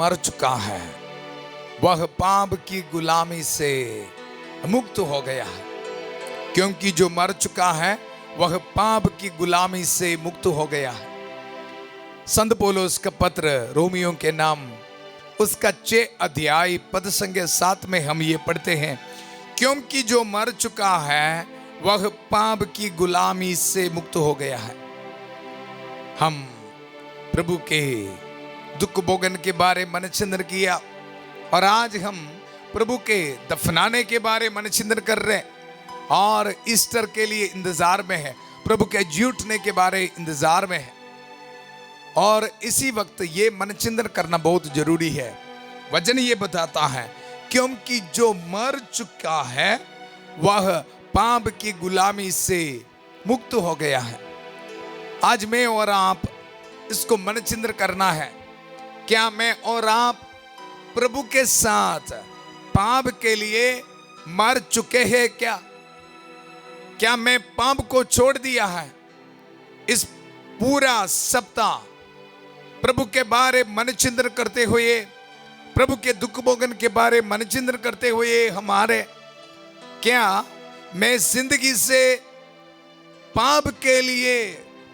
मर चुका है वह पाप की गुलामी से मुक्त हो गया है। क्योंकि जो मर चुका है वह पाप की गुलामी से मुक्त हो गया है। संत पौलुस का पत्र रोमियो के नाम उसका 6 अध्याय पद संख्या 7 में हम ये पढ़ते हैं, क्योंकि जो मर चुका है वह पाप की गुलामी से मुक्त हो गया है। हम प्रभु के दुख भोगन के बारे मन चिंतन किया और आज हम प्रभु के दफनाने के बारे मन चिंतन कर रहे हैं और ईस्टर के लिए इंतजार में है, प्रभु के जी उठने के बारे इंतजार में है। और इसी वक्त ये मन चिंतन करना बहुत जरूरी है। वचन ये बताता है क्योंकि जो मर चुका है वह पाप की गुलामी से मुक्त हो गया है। आज मैं और आप इसको मन चिंतन करना है। क्या मैं और आप प्रभु के साथ पाप के लिए मर चुके हैं? क्या मैं पाप को छोड़ दिया है? इस पूरा सप्ताह प्रभु के बारे मन चिंतन करते हुए, प्रभु के दुख भोगन के बारे मन चिंतन करते हुए हमारे, क्या मैं जिंदगी से पाप के लिए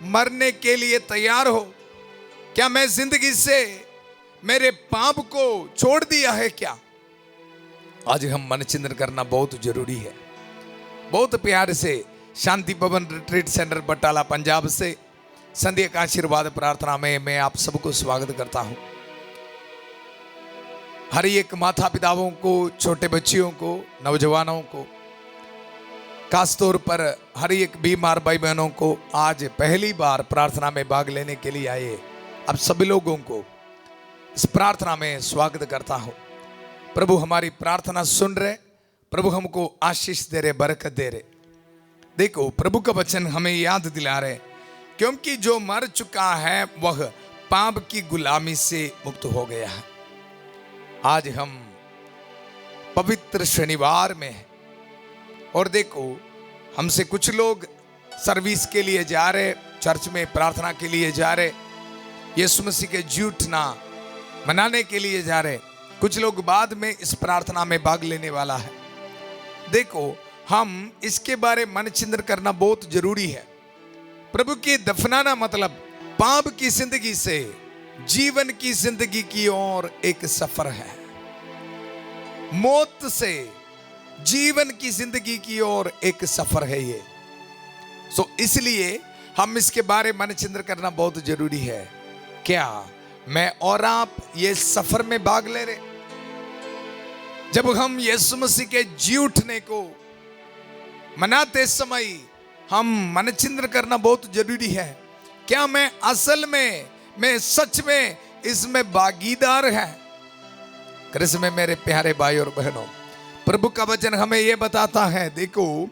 मरने के लिए तैयार हो? क्या मैं जिंदगी से मेरे पाप को छोड़ दिया है क्या? आज हम मन चिंतन करना बहुत जरूरी है। बहुत प्यार से शांति भवन रिट्रीट सेंटर बटाला पंजाब से संध्या का आशीर्वाद प्रार्थना में मैं आप सबको स्वागत करता हूं। हर एक माता पिताओं को, छोटे बच्चियों को, नौजवानों को, खासतौर पर हर एक बीमार भाई बहनों को आज पहली बार प्रार्थना में भाग लेने के लिए आए आप सभी लोगों को इस प्रार्थना में स्वागत करता हूं। प्रभु हमारी प्रार्थना सुन रहे, प्रभु हमको आशीष दे रहे, बरकत दे रहे। देखो प्रभु का वचन हमें याद दिला रहे, क्योंकि जो मर चुका है वह पाप की गुलामी से मुक्त हो गया है। आज हम पवित्र शनिवार में हैं और देखो हमसे कुछ लोग सर्विस के लिए जा रहे, चर्च में प्रार्थना के लिए जा रहे, यीशु मसीह के जी उठना मनाने के लिए जा रहे। कुछ लोग बाद में इस प्रार्थना में भाग लेने वाला है। देखो हम इसके बारे मन चिंतन करना बहुत जरूरी है। प्रभु के दफनाना मतलब पाप की जिंदगी से जीवन की जिंदगी की ओर एक सफर है। मौत से जीवन की जिंदगी की ओर एक सफर है ये। इसलिए हम इसके बारे मन चिंतन करना बहुत जरूरी है। क्या मैं और आप ये सफर में भाग ले रहे? जब हम यीशु मसीह के जी उठने को मनाते समय हम मन चिंतन करना बहुत जरूरी है। क्या मैं असल में, मैं सच में इसमें भागीदार है? कृष्ण में मेरे प्यारे भाई और बहनों, प्रभु का वचन हमें यह बताता है, देखो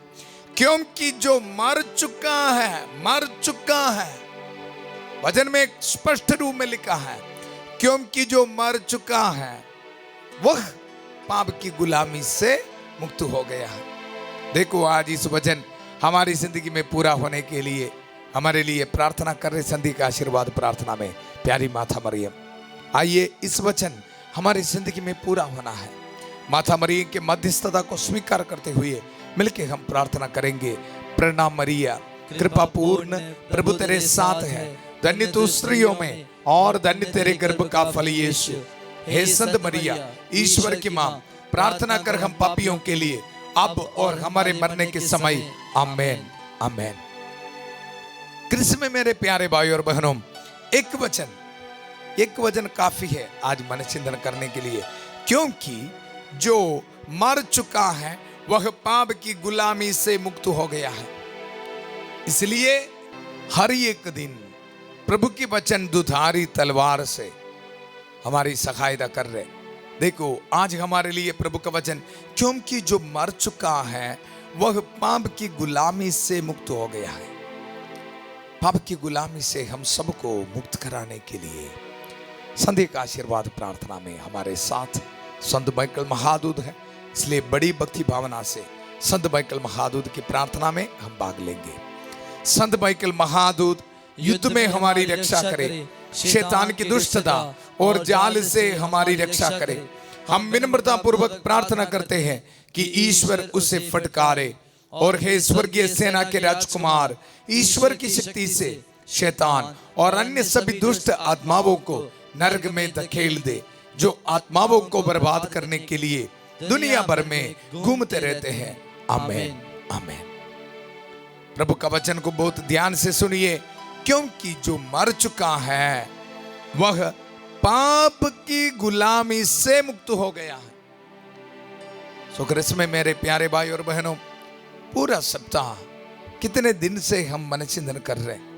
क्योंकि जो मर चुका है, वचन में स्पष्ट रूप में लिखा है, क्योंकि जो मर चुका है वह पाप की गुलामी से मुक्त हो गया है। देखो आज इस वचन हमारी जिंदगी में पूरा होने के लिए हमारे लिए प्रार्थना कर रहे संधि का आशीर्वाद प्रार्थना में प्यारी माता मरियम, आइए इस वचन हमारी जिंदगी में पूरा होना है। माता मरियम के मध्यस्थता को स्वीकार करते हुए मिलकर हम प्रार्थना करेंगे। प्रणाम मरिया, कृपा पूर्ण, प्रभु तेरे साथ है, धन्य तू स्त्रियों में और धन्य तेरे गर्भ का फल यीशु। हे संत मरिया, ईश्वर की मां, प्रार्थना कर हम पापियों के लिए अब और हमारे मरने के समय। आमेन आमेन। कृष्ण में मेरे प्यारे भाई और बहनों, एक वचन काफी है आज मन चिंतन करने के लिए। क्योंकि जो मर चुका है वह पाप की गुलामी से मुक्त हो गया है। इसलिए हर एक दिन प्रभु की वचन दुधारी तलवार से हमारी सहायता कर रहे। देखो आज हमारे लिए प्रभु का वचन, क्योंकि जो मर चुका है वह पाप की गुलामी से मुक्त हो गया है। पाप की गुलामी से हम सबको मुक्त कराने के लिए संध्या का आशीर्वाद प्रार्थना में हमारे साथ संत माइकल महादूत है। इसलिए बड़ी भक्ति भावना से संत माइकल महादूत की प्रार्थना में हम भाग लेंगे। संत माइकल महादूत युद्ध में हमारी रक्षा करे, शैतान की दुष्टता और जाल से हमारी रक्षा करे। हम विनम्रता पूर्वक प्रार्थना करते हैं कि ईश्वर उसे फटकारे। और हे स्वर्गीय सेना के राजकुमार, ईश्वर की शक्ति से शैतान और अन्य सभी दुष्ट आत्माओं को नरक में धकेल दे, जो आत्माओं को बर्बाद करने के लिए दुनिया भर में घूमते रहते हैं। आमीन आमीन। प्रभु का वचन को बहुत ध्यान से सुनिए, क्योंकि जो मर चुका है वह पाप की गुलामी से मुक्त हो गया है। सो क्रिस्त में मेरे प्यारे भाई और बहनों, पूरा सप्ताह कितने दिन से हम मन चिंतन कर रहे हैं।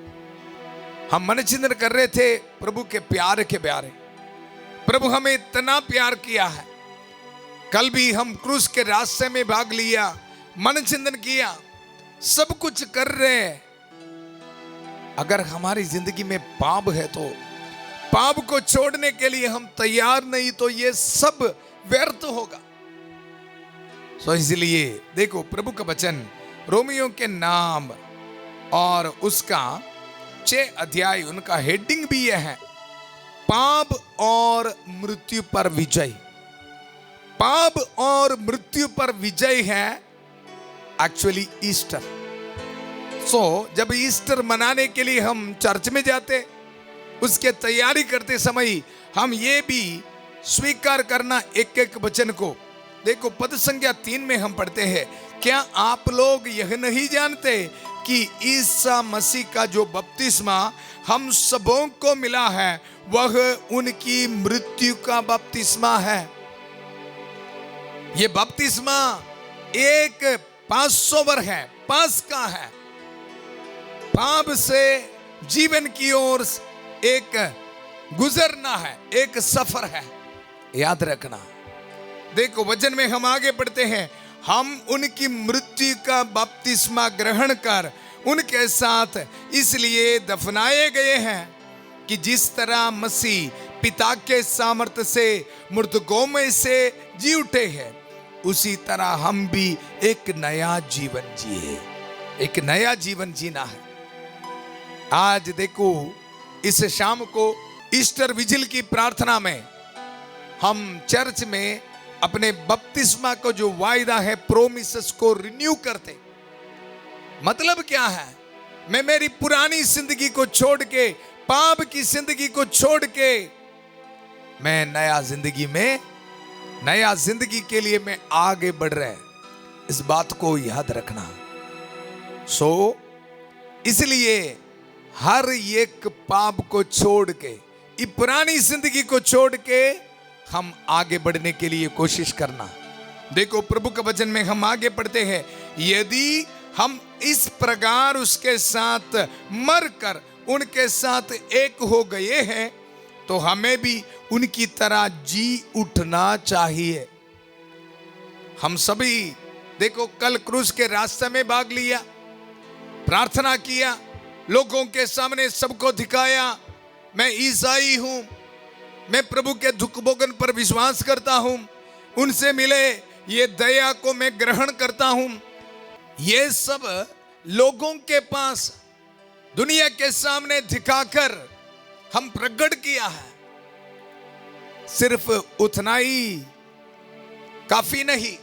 हम मन चिंतन कर रहे थे प्रभु के प्यार के बारे। प्रभु हमें इतना प्यार किया है। कल भी हम क्रूस के रास्ते में भाग लिया, मन चिंतन किया, सब कुछ कर रहे हैं। अगर हमारी जिंदगी में पाप है तो पाप को छोड़ने के लिए हम तैयार नहीं, तो ये सब व्यर्थ होगा। सो इसलिए देखो, प्रभु का वचन रोमियो के नाम और उसका 6 अध्याय, उनका हेडिंग भी यह है, पाप और मृत्यु पर विजय। पाप और मृत्यु पर विजय है एक्चुअली ईस्टर। सो जब ईस्टर मनाने के लिए हम चर्च में जाते, उसके तैयारी करते समय हम ये भी स्वीकार करना एक एक वचन को। देखो, पद संख्या 3 में हम पढ़ते हैं, क्या आप लोग यह नहीं जानते कि ईसा मसीह का जो बपतिस्मा हम सबों को मिला है वह उनकी मृत्यु का बपतिस्मा है। ये बपतिस्मा एक पासओवर है, पास का है। पाप से जीवन की ओर एक गुजरना है, एक सफर है, याद रखना। देखो, वचन में हम आगे बढ़ते हैं, हम उनकी मृत्यु का बपतिस्मा ग्रहण कर उनके साथ इसलिए दफनाए गए हैं कि जिस तरह मसीह पिता के सामर्थ्य से मृतकों में से जी उठे हैं, उसी तरह हम भी एक नया जीवन जिए। एक नया जीवन जीना है। आज देखो, इस शाम को ईस्टर विजिल की प्रार्थना में हम चर्च में अपने बपतिस्मा को जो वायदा है, प्रोमिसेस को रिन्यू करते। मतलब क्या है? मैं मेरी पुरानी जिंदगी को छोड़ के, पाप की जिंदगी को छोड़ के, मैं नया जिंदगी के लिए मैं आगे बढ़ रहा है। इस बात को याद रखना। सो इसलिए हर एक पाप को छोड़ के, ये पुरानी जिंदगी को छोड़ के हम आगे बढ़ने के लिए कोशिश करना। देखो, प्रभु का वचन में हम आगे पढ़ते हैं, यदि हम इस प्रकार उसके साथ मरकर उनके साथ एक हो गए हैं, तो हमें भी उनकी तरह जी उठना चाहिए। हम सभी देखो, कल क्रूस के रास्ते में भाग लिया, प्रार्थना किया, लोगों के सामने सबको दिखाया, मैं ईसाई हूं, मैं प्रभु के दुख भोगन पर विश्वास करता हूं, उनसे मिले ये दया को मैं ग्रहण करता हूं। ये सब लोगों के पास दुनिया के सामने दिखाकर हम प्रकट किया है। सिर्फ उतना ही काफी नहीं,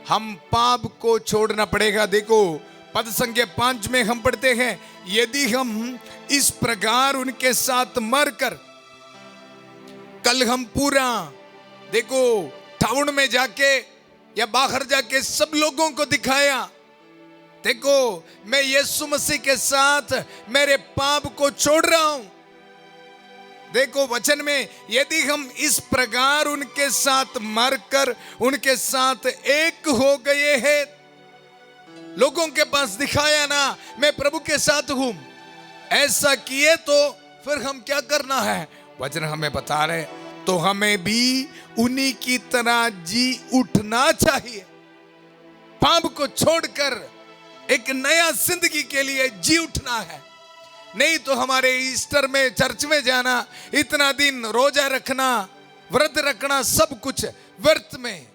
हम पाप को छोड़ना पड़ेगा। देखो, पद संख्या 5 में हम पढ़ते हैं, यदि हम इस प्रकार उनके साथ मरकर, कल हम पूरा देखो टाउन में जाके या बाहर जाके सब लोगों को दिखाया, देखो मैं यीशु मसीह के साथ मेरे पाप को छोड़ रहा हूं। देखो वचन में, यदि हम इस प्रकार उनके साथ मरकर उनके साथ एक हो गए हैं, लोगों के पास दिखाया ना मैं प्रभु के साथ हूं, ऐसा किए तो फिर हम क्या करना है? वचन हमें बता रहे, तो हमें भी उन्हीं की तरह जी उठना चाहिए। पाप को छोड़कर एक नया जिंदगी के लिए जी उठना है। नहीं तो हमारे ईस्टर में चर्च में जाना, इतना दिन रोजा रखना, व्रत रखना, सब कुछ व्यर्थ में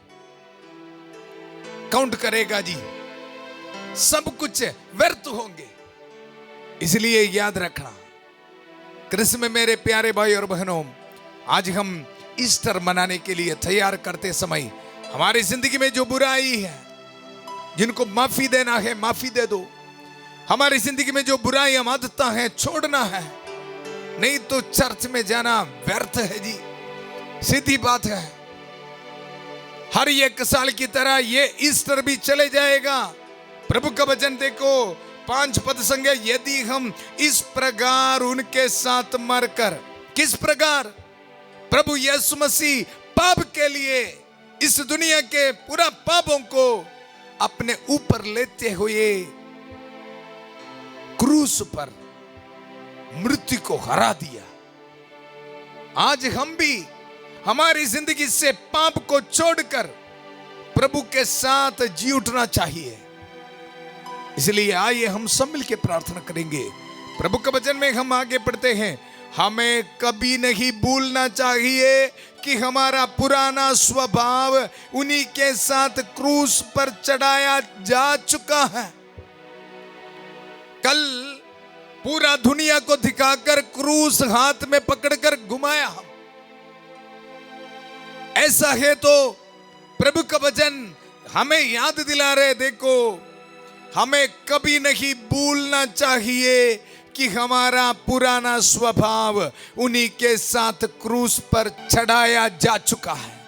काउंट करेगा जी, सब कुछ व्यर्थ होंगे। इसलिए याद रखना, कृष्ण में मेरे प्यारे भाई और बहनों, आज हम ईस्टर मनाने के लिए तैयार करते समय हमारी जिंदगी में जो बुराई है, जिनको माफी देना है माफी दे दो। हमारी जिंदगी में जो बुराई आदतें हैं छोड़ना है, नहीं तो चर्च में जाना व्यर्थ है जी, सीधी बात है। हर एक साल की तरह ये ईस्टर भी चले जाएगा। प्रभु का वचन देखो, 5 पद संगे, यदि हम इस प्रकार उनके साथ मरकर, किस प्रकार? प्रभु यीशु मसीह पाप के लिए इस दुनिया के पूरा पापों को अपने ऊपर लेते हुए क्रूस पर मृत्यु को हरा दिया। आज हम भी हमारी जिंदगी से पाप को छोड़कर प्रभु के साथ जी उठना चाहिए। इसलिए आइए हम सब मिलकर प्रार्थना करेंगे। प्रभु के वचन में हम आगे पढ़ते हैं, हमें कभी नहीं भूलना चाहिए कि हमारा पुराना स्वभाव उन्हीं के साथ क्रूस पर चढ़ाया जा चुका है। कल पूरा दुनिया को दिखाकर क्रूस हाथ में पकड़कर घुमाया हम। ऐसा है तो प्रभु का वचन हमें याद दिला रहे, देखो हमें कभी नहीं भूलना चाहिए कि हमारा पुराना स्वभाव उन्हीं के साथ क्रूस पर चढ़ाया जा चुका है,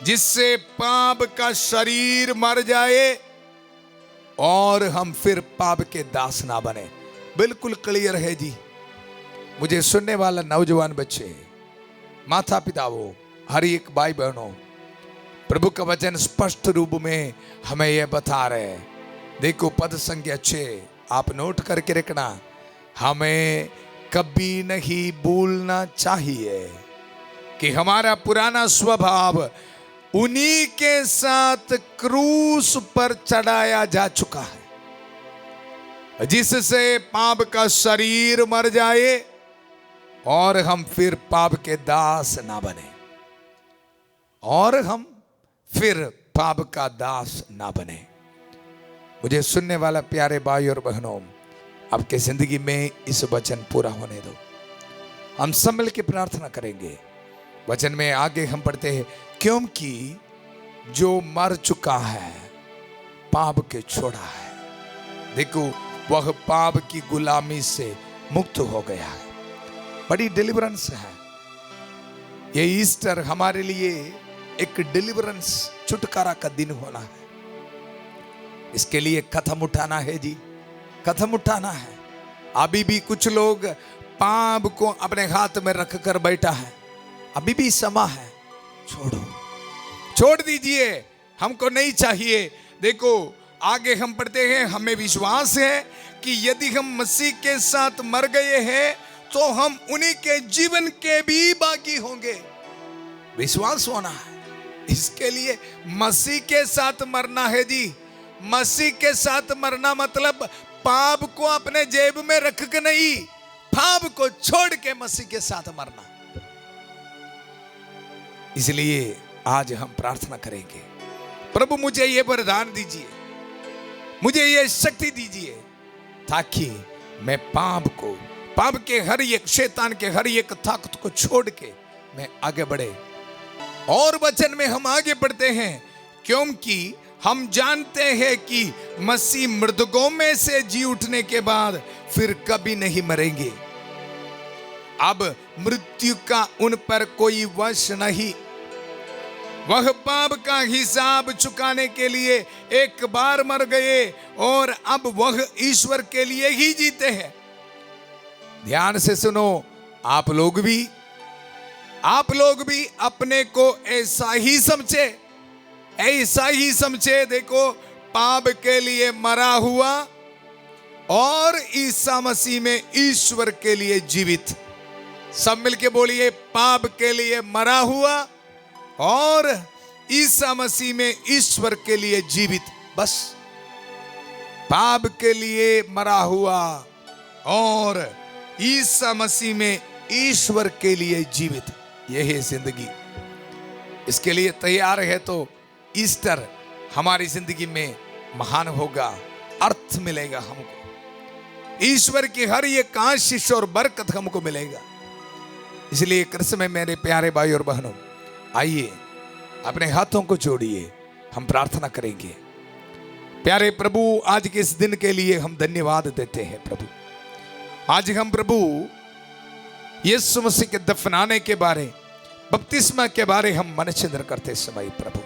जिससे पाप का शरीर मर जाए और हम फिर पाप के दास ना बने। बिल्कुल क्लियर है जी। मुझे सुनने वाला नौजवान बच्चे, माता पिताओं, हर एक भाई बहनों, प्रभु का वचन स्पष्ट रूप में हमें यह बता रहे हैं। देखो पद संख्या 6 आप नोट करके रखना, हमें कभी नहीं भूलना चाहिए कि हमारा पुराना स्वभाव उन्हीं के साथ क्रूस पर चढ़ाया जा चुका है, जिससे पाप का शरीर मर जाए और हम फिर पाप के दास ना बने, और हम फिर पाप का दास ना बने। मुझे सुनने वाला प्यारे भाई और बहनों, आपके जिंदगी में इस वचन पूरा होने दो। हम सब मिल के प्रार्थना करेंगे। वचन में आगे हम पढ़ते हैं, क्योंकि जो मर चुका है पाप के छोड़ा है। देखो वह पाप की गुलामी से मुक्त हो गया है। बड़ी डिलीवरेंस है ये ईस्टर हमारे लिए, एक डिलीवरेंस, छुटकारा का दिन होना है। इसके लिए कदम उठाना है जी, कदम उठाना है। अभी भी कुछ लोग पाप को अपने हाथ में रखकर बैठा है, अभी भी समय है, छोड़ो, छोड़ दीजिए, हमको नहीं चाहिए। देखो आगे हम पढ़ते हैं, हमें विश्वास है कि यदि हम मसीह के साथ मर गए हैं तो हम उन्हीं के जीवन के भी बाकी होंगे। विश्वास होना है, इसके लिए मसीह के साथ मरना है जी। मसीह के साथ मरना मतलब पाप को अपने जेब में रख के नहीं, पाप को छोड़ के मसीह के साथ मरना। इसलिए आज हम प्रार्थना करेंगे, प्रभु मुझे ये वरदान दीजिए, मुझे ये शक्ति दीजिए, ताकि मैं पाप के हर एक, शैतान के हर एक ताकत को छोड़ के मैं आगे बढ़े। और वचन में हम आगे बढ़ते हैं, क्योंकि हम जानते हैं कि मसीह मृतकों में से जी उठने के बाद फिर कभी नहीं मरेंगे। अब मृत्यु का उन पर कोई वश नहीं। वह पाप का हिसाब चुकाने के लिए एक बार मर गए और अब वह ईश्वर के लिए ही जीते हैं। ध्यान से सुनो, आप लोग भी अपने को ऐसा ही समझे। देखो पाप के लिए मरा हुआ और ईसा मसीह में ईश्वर के लिए जीवित। सब मिलके बोलिए, पाप के लिए मरा हुआ और ईसा मसीह में ईश्वर के लिए जीवित। बस पाप के लिए मरा हुआ और ईसा मसीह में ईश्वर के लिए जीवित, यह है जिंदगी। इसके लिए तैयार है तो ईस्टर हमारी जिंदगी में महान होगा, अर्थ मिलेगा हमको। ईश्वर की हर एक आशीष और बरकत हमको मिलेगा। इसलिए कृष्ण में मेरे प्यारे भाई और बहनों, आइए अपने हाथों को जोड़िए, हम प्रार्थना करेंगे। प्यारे प्रभु, आज के इस दिन के लिए हम धन्यवाद देते हैं प्रभु। आज हम प्रभु यीशु मसीह के दफनाने के बारे, बपतिस्मा के बारे हम मन चिंतन करते समय प्रभु,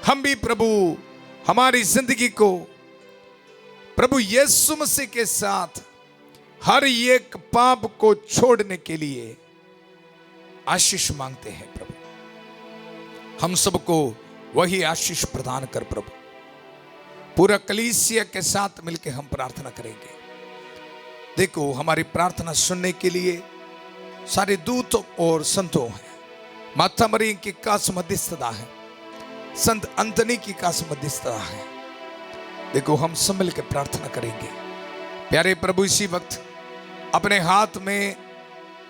हम भी प्रभु हमारी जिंदगी को प्रभु यीशु मसीह के साथ हर एक पाप को छोड़ने के लिए आशीष मांगते हैं प्रभु। हम सबको वही आशीष प्रदान कर प्रभु। पूरा कलीसिया के साथ मिलकर हम प्रार्थना करेंगे। देखो, हमारी प्रार्थना सुनने के लिए सारे दूतों और संतों हैं। माता मरियम की खास मध्यस्थता है, संत अंतनी की खास मध्यस्थता है। देखो, हम सब मिलकर प्रार्थना करेंगे। प्यारे प्रभु, इसी वक्त अपने हाथ में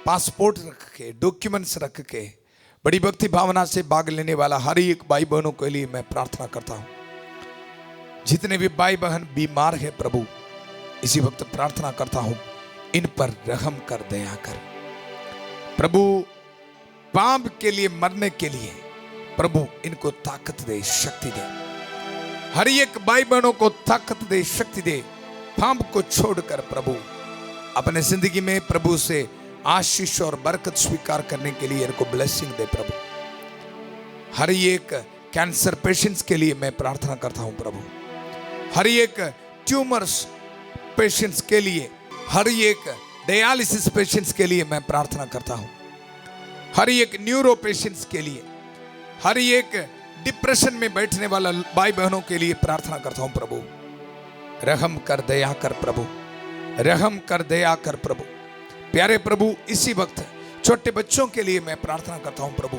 पासपोर्ट रख के, डॉक्यूमेंट्स रख के बड़ी भक्ति भावना से भाग लेने वाला हर एक भाई बहनों के लिए मैं प्रार्थना करता हूं। जितने भी भाई बहन बीमार है प्रभु, इसी वक्त प्रार्थना करता हूं, इन पर रहम कर, दया कर प्रभु। पाप के लिए मरने के लिए प्रभु इनको ताकत दे, शक्ति दे। हर एक भाई बहनों को ताकत दे, शक्ति दे। पाप को छोड़कर प्रभु अपने जिंदगी में प्रभु से आशीष और बरकत स्वीकार करने के लिए इनको ब्लेसिंग दे प्रभु। हर एक कैंसर पेशेंट्स के लिए मैं प्रार्थना करता हूं प्रभु। हर एक ट्यूमर्स पेशेंट्स के लिए, हर एक डायलिसिस पेशेंट्स के लिए मैं प्रार्थना करता हूं। हर एक न्यूरो पेशेंट्स के लिए, हर एक डिप्रेशन में बैठने वाला भाई बहनों के लिए प्रार्थना करता हूं प्रभु। रहम कर, दया कर प्रभु, रहम कर, दया कर प्रभु। प्यारे प्रभु, इसी वक्त छोटे बच्चों के लिए मैं प्रार्थना करता हूं प्रभु।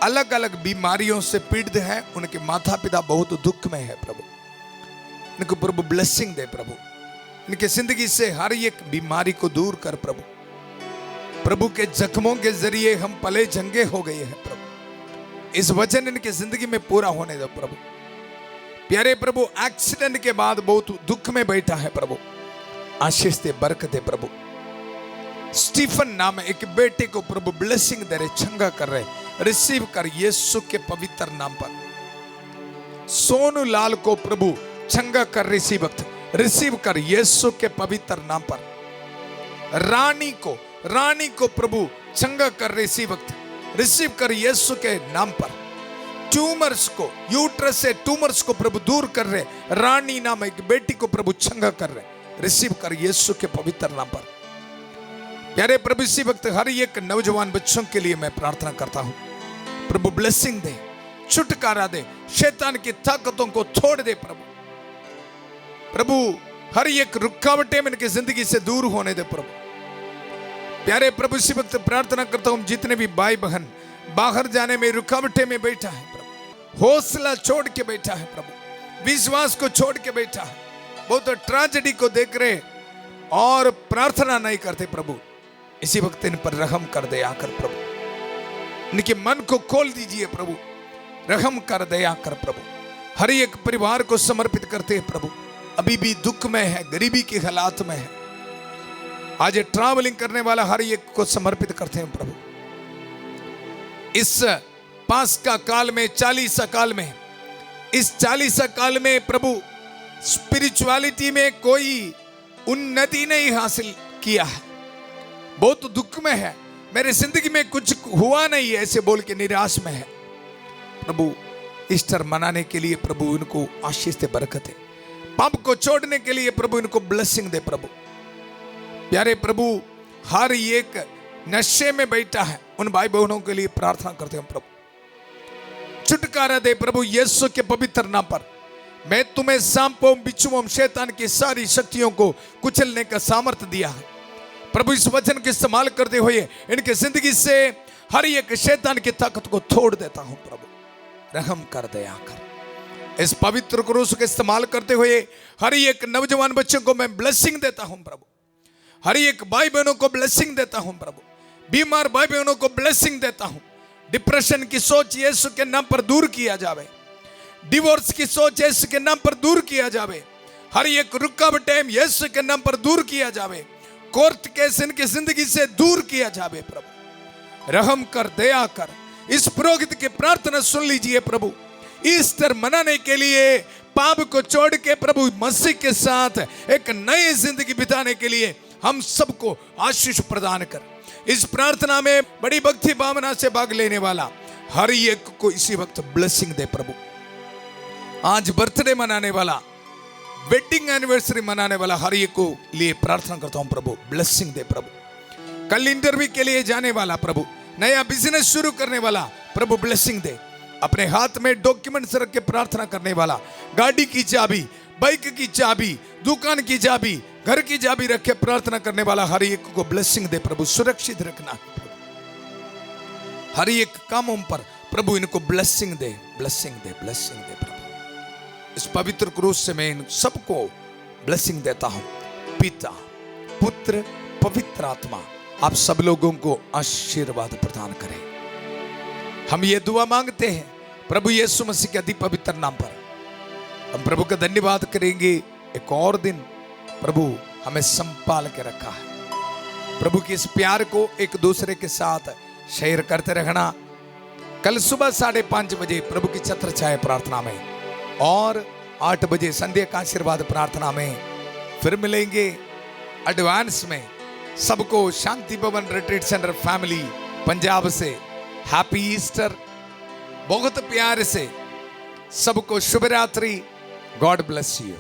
अलग अलग बीमारियों से पीड़ित हैं, उनके माता पिता बहुत दुख में है प्रभु। इनको प्रभु ब्लेसिंग दे प्रभु। इनके जिंदगी से हर एक बीमारी को दूर कर प्रभु। प्रभु के जख्मों के जरिए हम पले जंगे हो गए हैं प्रभु। इस वचन इनके जिंदगी में पूरा होने दो प्रभु। प्यारे प्रभु, एक्सीडेंट के बाद बहुत दुख में बैठा है प्रभु, आशीष दे, बरकत दे प्रभु। स्टीफन नाम एक बेटे को प्रभु ब्लेसिंग दे रहे, चंगा कर रहे, रिसीव कर यीशु के पवित्र नाम पर। सोनू लाल को प्रभु चंगा कर, रिसीव कर यीशु के पवित्र नाम पर। रानी को प्रभु चंगा कर, रिसीव कर यीशु के नाम पर। ट्यूमर्स को, यूट्रस से ट्यूमर्स को प्रभु दूर कर रहे, रानी नाम एक बेटी को प्रभु चंगा कर रहे, रिसीव कर यीशु के पवित्र नाम पर। प्यारे प्रभु, इसी वक्त हर एक नौजवान बच्चों के लिए मैं प्रार्थना करता हूं प्रभु। ब्लेसिंग दे, छुटकारा दे, शैतान की ताकतों को तोड़ दे प्रभु। प्रभु, हर एक रुकावटें इनकी जिंदगी से दूर होने दे प्रभु। प्यारे प्रभु, इसी वक्त प्रार्थना करता हूं, जितने भी भाई बहन बाहर जाने में रुकावटें में बैठा है प्रभु, हौसला छोड़ के बैठा है प्रभु, विश्वास को छोड़ के बैठा है, बहुत ट्रेजेडी को देख रहे और प्रार्थना नहीं करते प्रभु, इसी वक्त इन पर रहम कर, दया कर प्रभु। इनके मन को खोल दीजिए प्रभु, रहम कर, दया कर प्रभु। हर एक परिवार को समर्पित करते हैं प्रभु, अभी भी दुख में है, गरीबी के हालात में है। आज ट्रैवलिंग करने वाला हर एक को समर्पित करते हैं प्रभु। इस पास्का काल में, 40 काल में, इस 40 काल में प्रभु स्पिरिचुअलिटी में कोई उन्नति नहीं हासिल किया है, बहुत दुख में है, मेरे जिंदगी में कुछ हुआ नहीं है, ऐसे बोल के निराश में है प्रभु। ईस्टर मनाने के लिए प्रभु इनको आशीष दे, बरकत है। पाप को छोड़ने के लिए प्रभु इनको ब्लेसिंग दे प्रभु। प्यारे प्रभु, हर एक नशे में बैठा है, उन भाई बहनों के लिए प्रार्थना करते हैं प्रभु। छुटकारा दे प्रभु यीशु के पवित्र नाम पर। मैं तुम्हें सांपों, बिच्छुओं, शैतान की सारी शक्तियों को कुचलने का सामर्थ्य दिया है प्रभु। इस वचन का इस्तेमाल करते हुए इनके जिंदगी से हर एक शैतान की ताकत को तोड़ देता हूं प्रभु। रहम कर, दया कर। इस पवित्र क्रूस का इस्तेमाल करते हुए हर एक नौजवान बच्चों को मैं ब्लेसिंग देता हूं प्रभु। हर एक भाई बहनों को ब्लेसिंग देता हूं प्रभु। बीमार भाई बहनों को ब्लेसिंग देता हूं। डिप्रेशन की सोच यीशु के नाम पर दूर किया जावे। डिवोर्स की सोच यीशु के नाम पर दूर किया जावे। हर एक रुकावटें यीशु के नाम पर दूर किया जावे। कोर्ट केस इनकी जिंदगी से दूर किया जावे प्रभु। रहम कर, दया कर। इस पुरोहित की प्रार्थना सुन लीजिए प्रभु। ईस्टर मनाने के लिए पाप को छोड़ के प्रभु मसीह के साथ एक नई जिंदगी बिताने के लिए हम सबको आशीष प्रदान कर। इस प्रार्थना में बड़ी भक्ति भावना से भाग लेने वाला हर एक को इसी वक्त ब्लेसिंग दे प्रभु। आज बर्थडे मनाने वाला, वेडिंग एनिवर्सरी मनाने वाला हर एक को लिए प्रार्थना करता हूं प्रभु, ब्लेसिंग दे प्रभु। कल इंटरव्यू के लिए जाने वाला प्रभु, नया बिजनेस शुरू करने वाला प्रभु ब्लेसिंग दे। अपने हाथ में डॉक्यूमेंट्स रख के प्रार्थना करने वाला, गाड़ी की चाबी, बाइक की चाबी, दुकान की चाबी, घर की चाबी रख के प्रार्थना करने वाला हर एक को ब्लेसिंग दे प्रभु। सुरक्षित रखना हर एक कामों पर प्रभु, इनको ब्लेसिंग दे, ब्लेसिंग दे, ब्लेसिंग दे प्रभु। इस पवित्र क्रूस से मैं इन सबको ब्लेसिंग देता हूं। पिता, पुत्र, पवित्र आत्मा आप सब लोगों को आशीर्वाद प्रदान करें। हम ये दुआ मांगते हैं प्रभु यीशु मसीह के अति पवित्र नाम पर। हम प्रभु का धन्यवाद करेंगे। एक और दिन प्रभु हमें संभाल के रखा है। प्रभु के इस प्यार को एक दूसरे के साथ शेयर करते रहना। कल सुबह 5:30 बजे प्रभु की छत्र छाया प्रार्थना में और 8 बजे संध्या का आशीर्वाद प्रार्थना में फिर मिलेंगे। एडवांस में सबको शांति भवन रिट्रीट सेंटर फैमिली पंजाब से हैप्पी ईस्टर। बहुत प्यार से सबको शुभ रात्रि। God bless you.